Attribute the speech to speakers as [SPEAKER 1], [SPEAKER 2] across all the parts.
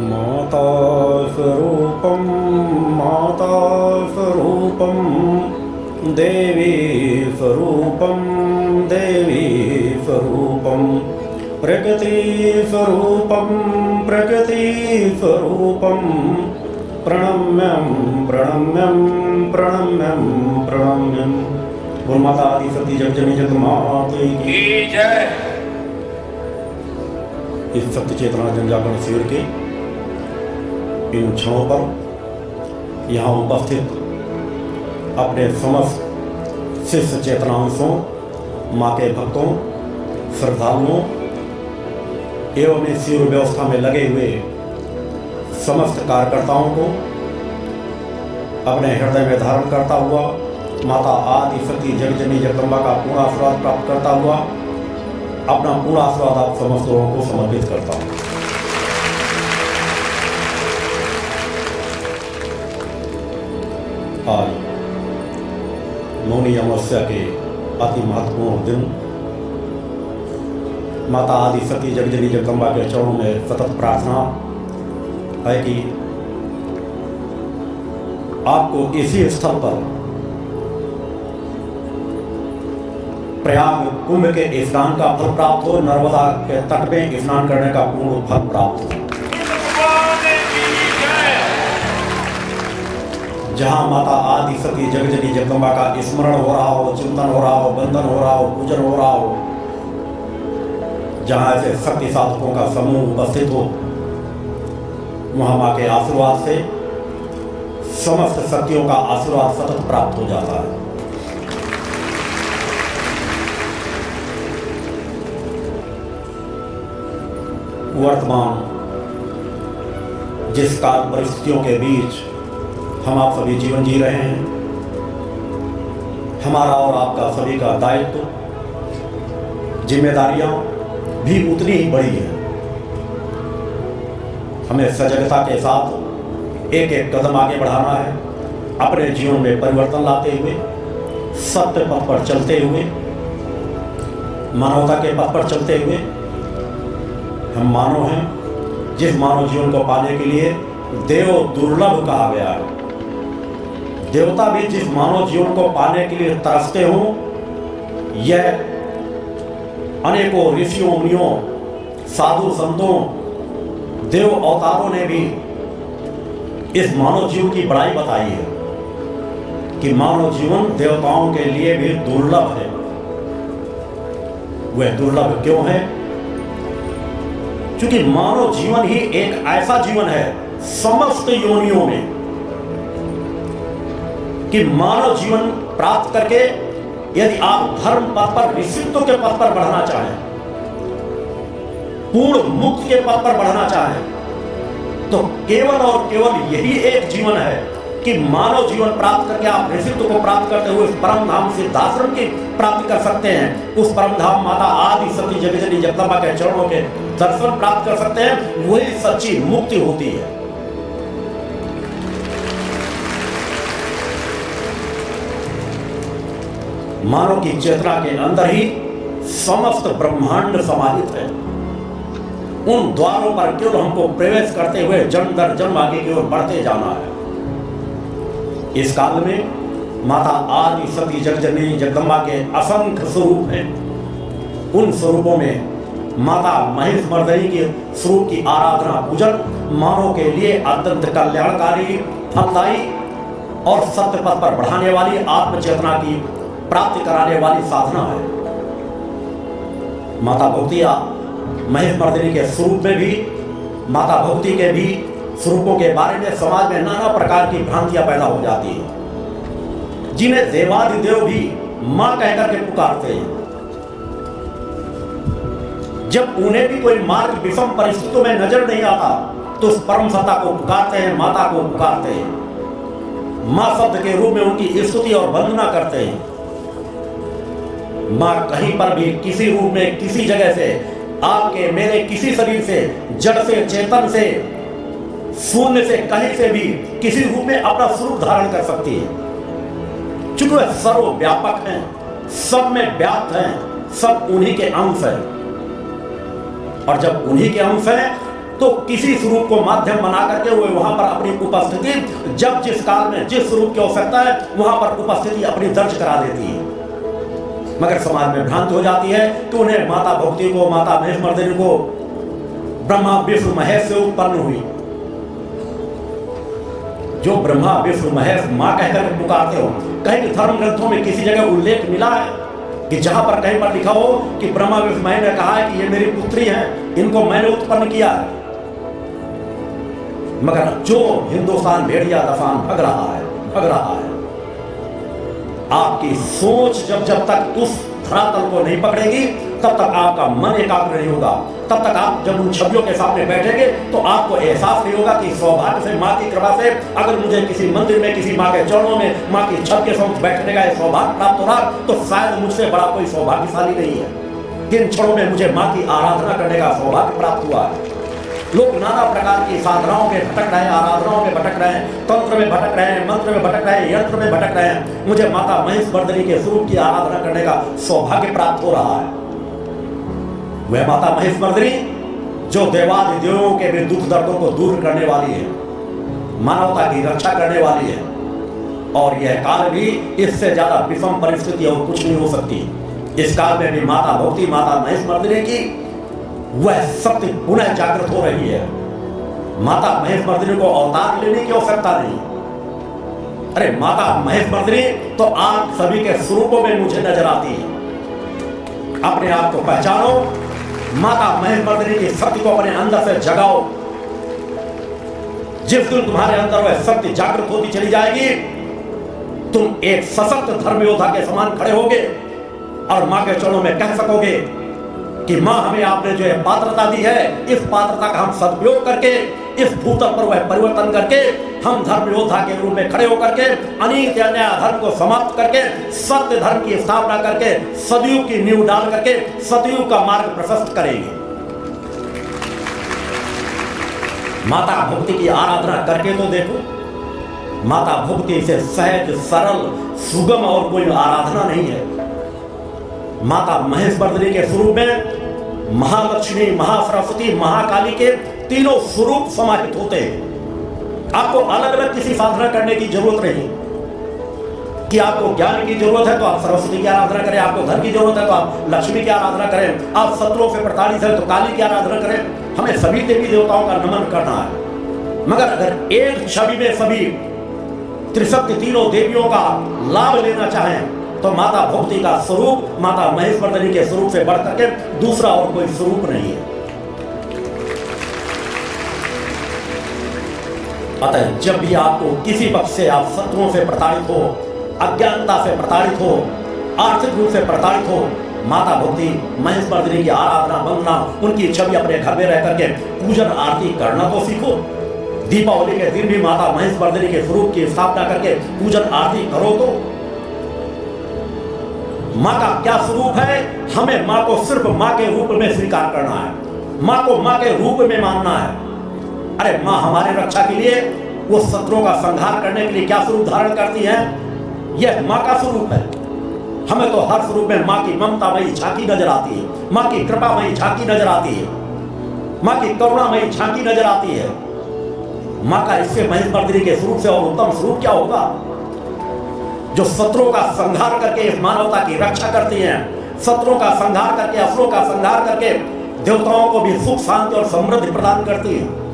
[SPEAKER 1] माता स्वरूपं माता स्वरूपं देवी स्वरूपं देवी स्वरूपं प्रकृति स्वरूपं प्रकृति स्वरूपं प्रणम्यं प्रणम्यं प्रणम्यं प्रणम्यं। बोल माता आदि सती जगजननी जगन्माता की जय। इस सत्य चेतना जनजागरण शिविर के इन क्षणों पर यहाँ उपस्थित अपने समस्त शिष्य चेतनांशों, माँ के भक्तों, श्रद्धालुओं एवं इस शिविर व्यवस्था में लगे हुए समस्त कार्यकर्ताओं को अपने हृदय में धारण करता हुआ माता आदि सती जगजननी जगदम्बा का पूर्ण आशीर्वाद प्राप्त करता हुआ अपना पूरा आशीर्वाद आप समस्त लोगों को समर्पित करता हूँ। आज मौनी अमावस्या के अति महत्वपूर्ण दिन माता आदि सती जगजननी जगदम्बा के चरणों में सतत प्रार्थना है कि आपको इसी स्थल पर प्रयाग कुंभ के स्नान का फल प्राप्त हो, नर्मदा के तट में स्नान करने का पूर्ण फल प्राप्त हो। जहां माता आदि सती जगजननी जगदम्बा का स्मरण हो रहा हो, चिंतन हो रहा हो, बंधन हो रहा हो, पूजन हो रहा हो, जहां ऐसे शक्ति साधकों का समूह उपस्थित हो, वहां मां के आशीर्वाद से समस्त शक्तियों का आशीर्वाद सतत प्राप्त हो जाता है। वर्तमान जिस काल परिस्थितियों के बीच हम आप सभी जीवन जी रहे हैं, हमारा और आपका सभी का दायित्व, जिम्मेदारियां भी उतनी ही बड़ी है। हमें सजगता के साथ एक एक कदम आगे बढ़ाना है, अपने जीवन में परिवर्तन लाते हुए, सत्य पथ पर चलते हुए, मानवता के पथ पर चलते हुए। हम मानव हैं, जिस मानव जीवन को पाने के लिए देव दुर्लभ कहा गया है। देवता भी जिस मानव जीवन को पाने के लिए तरसते हों, यह अनेकों ऋषियों मुनियों, साधु संतों, देव अवतारों ने भी इस मानव जीवन की बड़ाई बताई है कि मानव जीवन देवताओं के लिए भी दुर्लभ है। वह दुर्लभ क्यों है? क्योंकि मानव जीवन ही एक ऐसा जीवन है समस्त योनियों में कि मानव जीवन प्राप्त करके यदि आप धर्म पथ पर, ऋषित्व के पथ पर बढ़ना चाहें, पूर्ण मुक्त के पथ पर बढ़ना चाहें, तो केवल और केवल यही एक जीवन है कि मानव जीवन प्राप्त करके आप ऋषित्व को प्राप्त करते हुए परम धाम सिद्धाश्रम की प्राप्ति कर सकते हैं। उस परम धाम माता आदि सती जगजननी जगदम्बा के चरणों के दर्शन प्राप्त कर सकते हैं। वही सच्ची मुक्ति होती है। मानव की चेतना के अंदर ही समस्त ब्रह्मांड समाहित है। उन द्वारों पर केवल हमको प्रवेश करते हुए जन्म दर जन्म आगे की ओर बढ़ते जाना है। इस काल में माता आदि सती जगजननी जगदम्बा के असंख्य स्वरूप हैं। उन स्वरूपों में माता महेश मर्दनी के स्वरूप की आराधना पूजन मानव के लिए अत्यंत कल्याणकारी, फलदायी और सत्य पथ पर बढ़ाने वाली, आत्मचेतना की प्राप्ति कराने वाली साधना है। माता भक्तिया महेश मर्दनी के स्वरूप में भी, माता भक्ति के भी स्वरूपों के बारे में समाज में नाना प्रकार की भ्रांतियां पैदा हो जाती हैं, जिन्हें देवादिदेव भी मां कहकर के पुकारते हैं। जब उन्हें भी कोई मार्ग विषम परिस्थितियों में नजर नहीं आता तो उस परम सत्ता को पुकारते हैं, माता को पुकारते हैं। मां शब्द के रूप में उनकी स्तुति और वंदना करते हैं। मां कहीं पर भी, किसी रूप में, किसी जगह से, आपके मेरे किसी शरीर से, जड़ से, चेतन से, शून्य से, कहीं से भी किसी रूप में अपना स्वरूप धारण कर सकती है। चूंकि वह सर्वव्यापक हैं, सब में व्याप्त हैं, सब उन्हीं के अंश हैं। और जब उन्हीं के अंश हैं तो किसी स्वरूप को माध्यम बना करके वो वहां पर अपनी उपस्थिति जब जिस काल में जिस स्वरूप की आवश्यकता है वहां पर उपस्थिति अपनी दर्ज करा देती है। मगर समाज में भ्रांति हो जाती है कि उन्हें माता भक्ति को, माता महेश्वरदेवी को ब्रह्मा विष्णु महेश से उत्पन्न हुई। जो ब्रह्मा विष्णु महेश मां कहकर पुकारते हो, कहीं भी धर्म ग्रंथों में किसी जगह उल्लेख मिला है कि जहां पर कहीं पर लिखा हो कि ब्रह्मा विष्णु महेश ने कहा है कि ये मेरी पुत्री है, इनको मैंने उत्पन्न किया है? मगर जो हिंदुस्तान भेड़िया दफान भग रहा है। आपकी सोच जब तक उस धरातल को नहीं पकड़ेगी तब तक आपका मन एकाग्र नहीं होगा। तब तक आप जब उन छवियों के सामने बैठेंगे तो आपको एहसास नहीं होगा कि सौभाग्य से, माँ की कृपा से, अगर मुझे किसी मंदिर में, किसी माँ के चरणों में, माँ की छत के समक्ष बैठने का सौभाग्य प्राप्त हो रहा तो शायद मुझसे बड़ा कोई सौभाग्यशाली नहीं है। किन क्षणों में मुझे माँ की आराधना करने का सौभाग्य प्राप्त हुआ है। लोग नाना प्रकार की साधनाओं में भटक रहे हैं, आराधनाओं में भटक रहे हैं, तंत्र में भटक रहे हैं, मंत्र में भटक रहे हैं, यंत्र में भटक रहे हैं। मुझे माता महेश्वरदेवी के स्वरूप की आराधना करने का सौभाग्य प्राप्त हो रहा है। वह माता महेश्वरदेवी जो देवादि देवों के भी दुख दर्दों को दूर करने वाली है, मानवता की रक्षा करने वाली है। और यह काल भी इससे ज्यादा विषम परिस्थिति और कुछ नहीं हो सकती। इस काल में भी माता भक्ति, माता महेश्वरदेवी की वह शक्ति पुनः जागृत हो रही है। माता महेश्वरदेवी को अवतार लेने की आवश्यकता नहीं। अरे माता महेश्वरदेवी तो आप सभी के स्वरूपों में मुझे नजर आती है। अपने आप को पहचानो, माता महेश्वरदेवी की शक्ति को अपने अंदर से जगाओ। जिस दिन तुम्हारे अंदर वह शक्ति जागृत होती चली जाएगी, तुम एक सशक्त धर्म योद्धा के समान खड़े होगे और मां के चरणों में कह सकोगे कि मां हमें आपने जो है पात्रता दी है, इस पात्रता का हम सदुपयोग करके, इस भूतल पर वह परिवर्तन करके हम धर्म योद्धा के रूप में खड़े होकर के अनीत अन्याय धर्म को समाप्त करके सत्य धर्म की स्थापना करके सतयुग की नींव डाल करके सतयुग का मार्ग प्रशस्त करेंगे। माता भक्ति की आराधना करके तो देखो। माता भक्ति से सहज, सरल, सुगम और कोई आराधना नहीं है। माता महेश्वरदेवी के स्वरूप में महालक्ष्मी, महासरस्वती, महाकाली के तीनों स्वरूप समाहित होते हैं। आपको अलग अलग किसी साधना करने की जरूरत नहीं कि आपको ज्ञान की जरूरत है तो आप सरस्वती की आराधना करें, आपको धन की जरूरत है तो आप लक्ष्मी की आराधना करें, आप शत्रुओं से प्रताड़ित है तो काली की आराधना करें। हमें सभी देवी देवताओं का नमन करना है। मगर अगर एक छवि में सभी त्रिशक्ति तीनों देवियों का लाभ लेना चाहें तो माता भक्ति का स्वरूप माता महेश्वरदेवी के स्वरूप से बढ़कर के दूसरा और कोई स्वरूप नहीं है। अतः जब भी आपको किसी पक्ष से आप शत्रुओं से प्रताड़ित हो, अज्ञानता से प्रताड़ित हो, आर्थिक रूप से प्रताड़ित हो, माता भक्ति महेश्वरदेवी की आराधना, वंदना, उनकी छवि अपने घर में रह करके पूजन आरती करना तो सीखो। दीपावली के दिन भी माता महेश्वरदेवी के स्वरूप की स्थापना करके पूजन आरती करो। तो माँ का क्या स्वरूप है? हमें माँ को सिर्फ माँ के रूप में स्वीकार करना है, माँ को माँ के रूप में मानना है। अरे माँ हमारे रक्षा के लिए, वो शत्रुओं का संहार करने के लिए क्या स्वरूप धारण करती है? यह माँ का स्वरूप है। हमें तो हर स्वरूप में माँ की ममतामयी झांकी नजर आती है, माँ की कृपामयी झांकी नजर आती है, माँ की करुणामयी झांकी नजर आती है। माँ का इससे महेश्वरदेवी के स्वरूप से और उत्तम स्वरूप क्या होगा? जो शत्रुओं का संहार करके इस मानवता की रक्षा करती हैं, शत्रुओं का संहार करके, असुरों का संहार करके देवताओं को भी सुख, शांति और समृद्धि प्रदान करती है।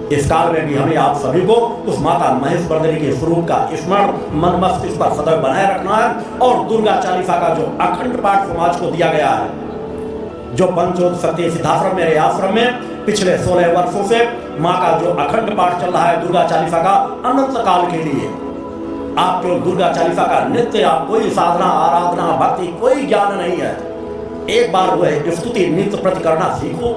[SPEAKER 1] इस काल में भी हमें आप सभी को उस माता महेश्वरदेवी के स्वरूप का स्मरण मन मस्तिष्क पर सदैव बनाए रखना है। और दुर्गा चालीसा का जो अखंड पाठ समाज को दिया गया है, जो पंचोद सत्य सिद्धाश्रम मेरे आश्रम में पिछले 16 वर्षों से माँ का जो अखंड पाठ चल रहा है दुर्गा चालीसा का अनंत काल के लिए, आप जो दुर्गा चालीसा का नित्य, आप कोई साधना, आराधना, भक्ति, कोई ज्ञान नहीं है, एक बार वह स्तुति नित्य प्रति करना सीखो।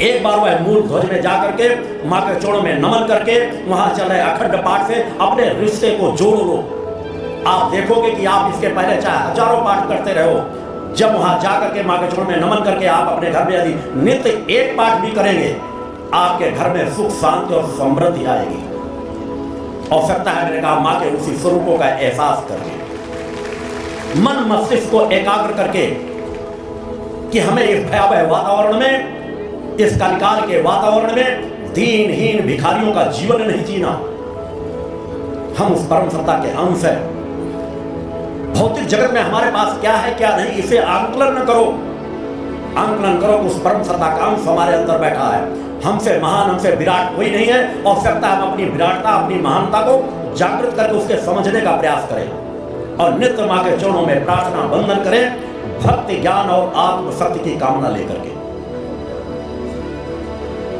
[SPEAKER 1] एक बार वह मूल ध्वज में जाकर के माँ के चरणों में नमन करके वहां चल रहे अखंड पाठ से अपने रिश्ते को जोड़ लो। आप देखोगे कि आप इसके पहले चाहे हजारों पाठ करते रहो, जब वहां जाकर के माँ के चरणों में नमन करके आप अपने घर में यदि नित्य एक पाठ भी करेंगे, आपके घर में सुख, शांति और समृद्धि आएगी। आवश्यकता है मैंने कहा माँ के उसी स्वरूपों का एहसास करके, मन मस्तिष्क को एकाग्र करके कि हमें इस भयावह वातावरण में इस कलिकाल के वातावरण में दीनहीन भिखारियों का जीवन नहीं जीना। हम उस परम सत्ता के अंश हैं। भौतिक जगत में हमारे पास क्या है क्या नहीं, इसे आंकलन न करो। आंकलन करो कि उस परम सत्ता का अंश हमारे अंदर बैठा है। हमसे महान, हमसे विराट कोई नहीं है। और सकता है हम अपनी विराटता, अपनी महानता को जागृत करके उसके समझने का प्रयास करें और नित्य मां के चरणों में प्रार्थना बंधन करें, भक्ति, ज्ञान और आत्मशक्ति की कामना लेकर के।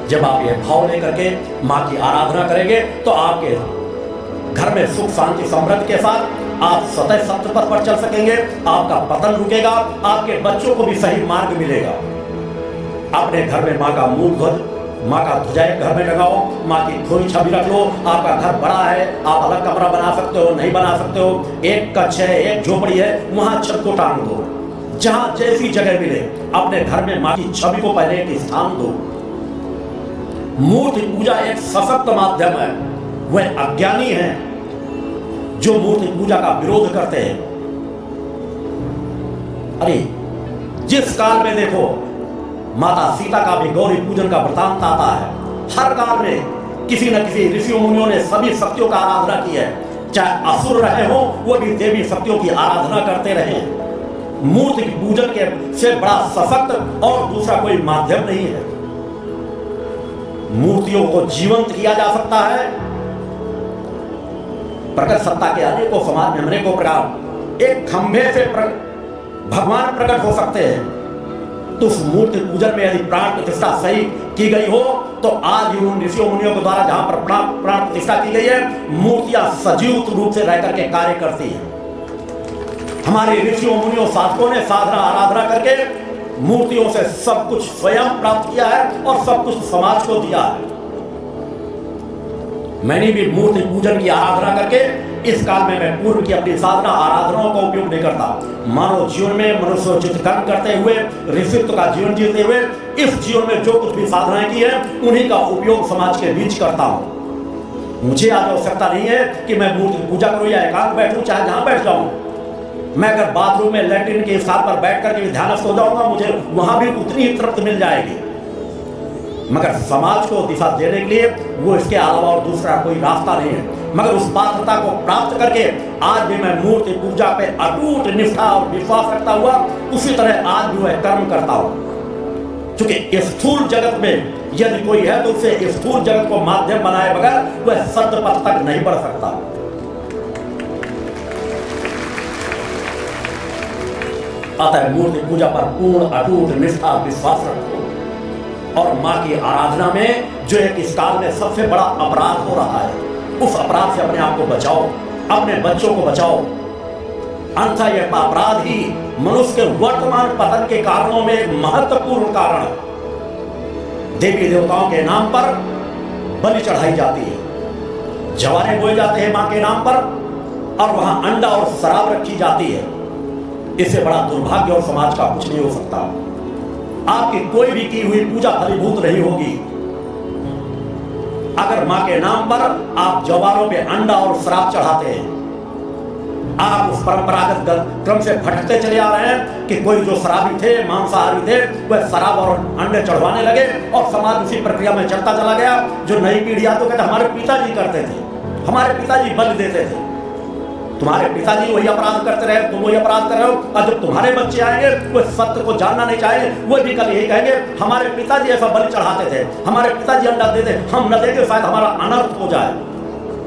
[SPEAKER 1] जब आप ये भाव लेकर के मां की आराधना करेंगे तो आपके घर में सुख, शांति, समृद्धि के साथ आप सतत सत्य पथ पर चल सकेंगे। आपका पतन रुकेगा, आपके बच्चों को भी सही मार्ग मिलेगा। अपने घर में मां का मूल ध्वज, मां का ध्वजा घर में लगाओ, मां की थोड़ी छवि रख लो। आपका घर बड़ा है, आप अलग कमरा बना सकते हो, नहीं बना सकते हो, एक कक्ष है, एक झोपड़ी है, वहां छत को टांग दो। जहां जैसी जगह मिले अपने घर में मां की छवि को पहले एक स्थान दो। मूर्ति पूजा एक सशक्त माध्यम है। वह अज्ञानी है जो मूर्ति पूजा का विरोध करते हैं। अरे जिस काल में देखो माता सीता का भी गौरी पूजन का वृतांत आता है। हर काल में किसी न किसी ऋषियों मुनियों ने सभी शक्तियों का आराधना की है। चाहे असुर रहे हो, वो भी देवी शक्तियों की आराधना करते रहे। मूर्ति पूजन के से बड़ा सशक्त और दूसरा कोई माध्यम नहीं है। मूर्तियों को जीवंत किया जा सकता है। प्रकट सत्ता के अनेकों समाज में अनेकों प्रकार, एक खंभे से भगवान प्रकट हो सकते हैं। तो उस मूर्ति पूजन में यदि प्राण प्रतिष्ठा सही की गई हो तो आज भी उन ऋषियों मुनियों के द्वारा जहां पर प्राण प्रतिष्ठा की गई है, मूर्तियां सजीव रूप से रह करके कार्य करती हैं। हमारे ऋषियों मुनियों साधकों ने साधना आराधना करके मूर्तियों से सब कुछ स्वयं प्राप्त किया है और सब कुछ समाज को दिया है। मैंने भी मूर्ति पूजन की आराधना करके इस काल में मैं पूर्व की अपनी साधना आराधनाओं का उपयोग नहीं करता। मानव जीवन में मनुष्योचित कर्म करते हुए, ऋषित्व का जीवन जीते हुए इस जीवन में जो कुछ भी साधनाएं की है उन्हीं का उपयोग समाज के बीच करता हूं। मुझे आज आवश्यकता नहीं है कि मैं मूर्ति पूजा करूं या एकांत बैठूं, चाहे जहां बैठ जाऊं। मैं अगर बाथरूम में लैट्रिन के स्थान पर बैठ करके ध्यानस्थ हो जाऊंगा, मुझे वहां भी उतनी ही तृप्ति मिल जाएगी। मगर समाज को दिशा देने के लिए वो इसके अलावा और दूसरा कोई रास्ता नहीं है। मगर उस पात्रता को प्राप्त करके आज भी मैं मूर्ति पूजा पे अटूट निष्ठा और विश्वास रखता हुआ उसी तरह आज भी वह कर्म करता हूं। क्योंकि स्थूल जगत में यदि कोई है तो उसे स्थूल जगत को माध्यम बनाए बगैर वह सत्य पथ तक नहीं बढ़ सकता। अतः मूर्ति पूजा पर पूर्ण अटूट निष्ठा विश्वास रखो। और मां की आराधना में जो एक इस काल में सबसे बड़ा अपराध हो रहा है, उस अपराध से अपने आप को बचाओ, अपने बच्चों को बचाओ। अन्यथा यह अपराध ही मनुष्य के वर्तमान पतन के कारणों में एक महत्वपूर्ण कारण है। देवी देवताओं के नाम पर बलि चढ़ाई जाती है, जवारे बोए जाते हैं मां के नाम पर, और वहां अंडा और शराब रखी जाती है। इससे बड़ा दुर्भाग्य और समाज का कुछ नहीं हो सकता। आपकी कोई भी की हुई पूजा फलीभूत नहीं होगी अगर मां के नाम पर आप जवारों पे अंडा और शराब चढ़ाते हैं। आप उस परंपरागत क्रम से भटकते चले आ रहे हैं कि कोई जो शराबी थे, मांसाहारी थे, वह शराब और अंडे चढ़वाने लगे और समाज उसी प्रक्रिया में चलता चला गया। जो नई पीढ़ी आ तो कहते हमारे पिताजी करते थे, हमारे पिताजी बलि देते थे। तुम्हारे पिताजी वही अपराध करते रहे, तुम वही अपराध कर रहे हो। और जब तुम्हारे बच्चे आएंगे वो सत्य को जानना नहीं चाहेंगे, वो भी कल यही कहेंगे हमारे पिताजी ऐसा बलि चढ़ाते थे, हमारे पिताजी अंडा देते, हम न देंगे शायद हमारा अनर्थ हो जाए।